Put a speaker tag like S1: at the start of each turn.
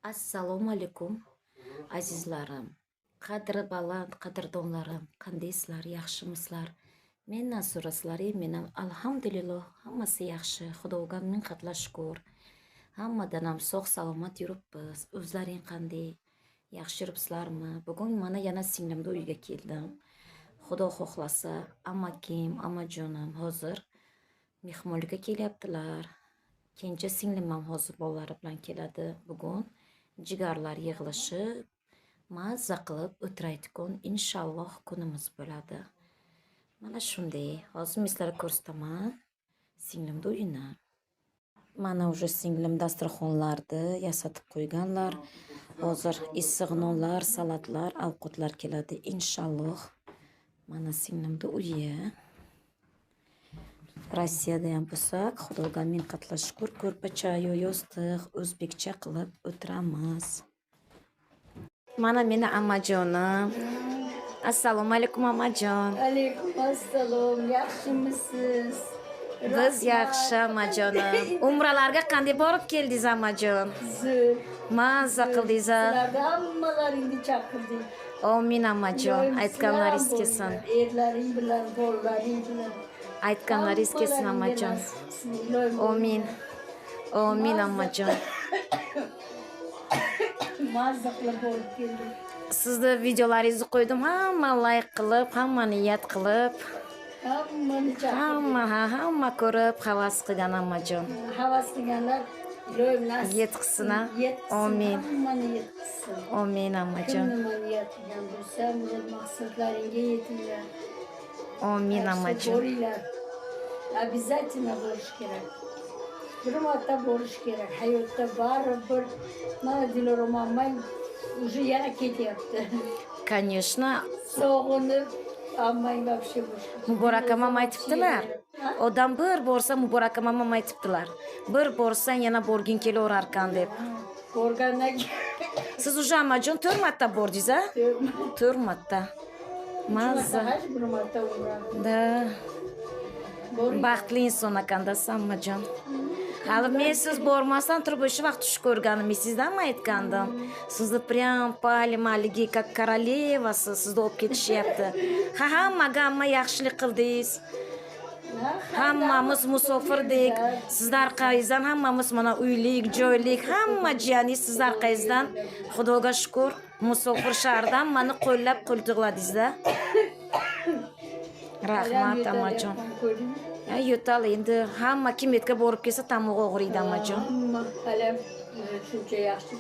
S1: Assalomu alaykum azizlarim, qadri baland qadrdonlarim, qandaysizlar, yaxshimisizlar? Mendan so'rasizlar, menam alhamdulillah hammasi yaxshi, Xudoga ming qatla shukr. Hammadan ham sog' salomat yuribmiz. O'zlaring qanday? Yaxshi yuribsizlarmi? Bugun mana yana singlimning uyiga keldim. Xudo xohlasa, amakim, amajonim hozir mehmonlikka kelyaptilar. Kenja singlim ham hozir bolalari bilan keladi bugun. Jigarlar yig'ilishib, mazza qilib o'tirayotgan inshaalloh kunimiz bo'ladi. Mana shunday. Hozir sizlarga ko'rsataman singlimning uyini. Mana уже singlim dasturxonlarni yasatib qo'yganlar. Hozir issiq nonlar, salatlar, ovqatlar keladi inshaalloh. Mana singlimning uyi. Rossiyada ham bo'lsak, Xudoga ming qatla shukr, ko'rpacha, yostiq o'zbekcha qilib o'tiramiz. Mana meni amajonim. Assalomu alaykum amajon.
S2: Alaykum assalom. Yaxshimisiz?
S1: Biz yaxshi amajonim. Umralarga qanday borib keldingiz amajon?
S2: Zo'r.
S1: Mazza qildingiz.
S2: Sizlarni hammalaringni chaqirdik.
S1: Amin amajon. Aytganlaringiz kelsin.
S2: Erlaring bilan, bolalaring bilan.
S1: Aytganlaringiz kelsin amajon. Amin. Amin amajon.
S2: Mazza qilib borib keldik.
S1: Sizni videolaringizni qo'ydim, hamma like qilib, hamma niyat qilib,
S2: Hammani chaqirdik.
S1: hamma ko'rib havas qilgan amajon.
S2: Havas qilganlar iloyim nasib
S1: Yetqizsin.
S2: Amin.
S1: Amin.
S2: Hammani yetqizsin.
S1: Amin amajon.
S2: Nima niyat qilgan bo'lsa, maqsadlaringga yetinglar.
S1: Amin amajon.
S2: Boringlar. Обязательно borish kerak. Bir marta borish kerak. Hayotda baribir mana Dilora mammang уже yana ketyapti.
S1: Конечно.
S2: Sog'inib, ammang вообще boshqa.
S1: Muborak amam aytibdilar. Odam bir borsa Muborak amam aytibdilar. Bir borsang yana borgin kelaverar ekan deb.
S2: Borgandan
S1: Siz уже amajon 4 marta bordingiz, a? 4 marta. Mazza.
S2: bir marta umra.
S1: Da. Baxtli inson ekanda amajon. Hali men siz bormasdan turib o'sha vaqt tush ko'rganim, sizdan aytgandim. Sizni prям pali-maligi как королевасы sizni olib ketishyapti. Hamma yaxshilik qildingiz. Hammamiz musofirdik. Sizlar orqangizdan hammamiz mana uylik, joylik, hamma jiyaningiz sizlar orqangizdan Xudoga shukr, musofir shahardan meni qo'llab qo'ltig'ladingiz-da. Rahmat amajon. Yo'tal endi hamma kim etga borib kelsa tamog'i og'riydi amajon.
S2: Hamma alam shuncha yaxshi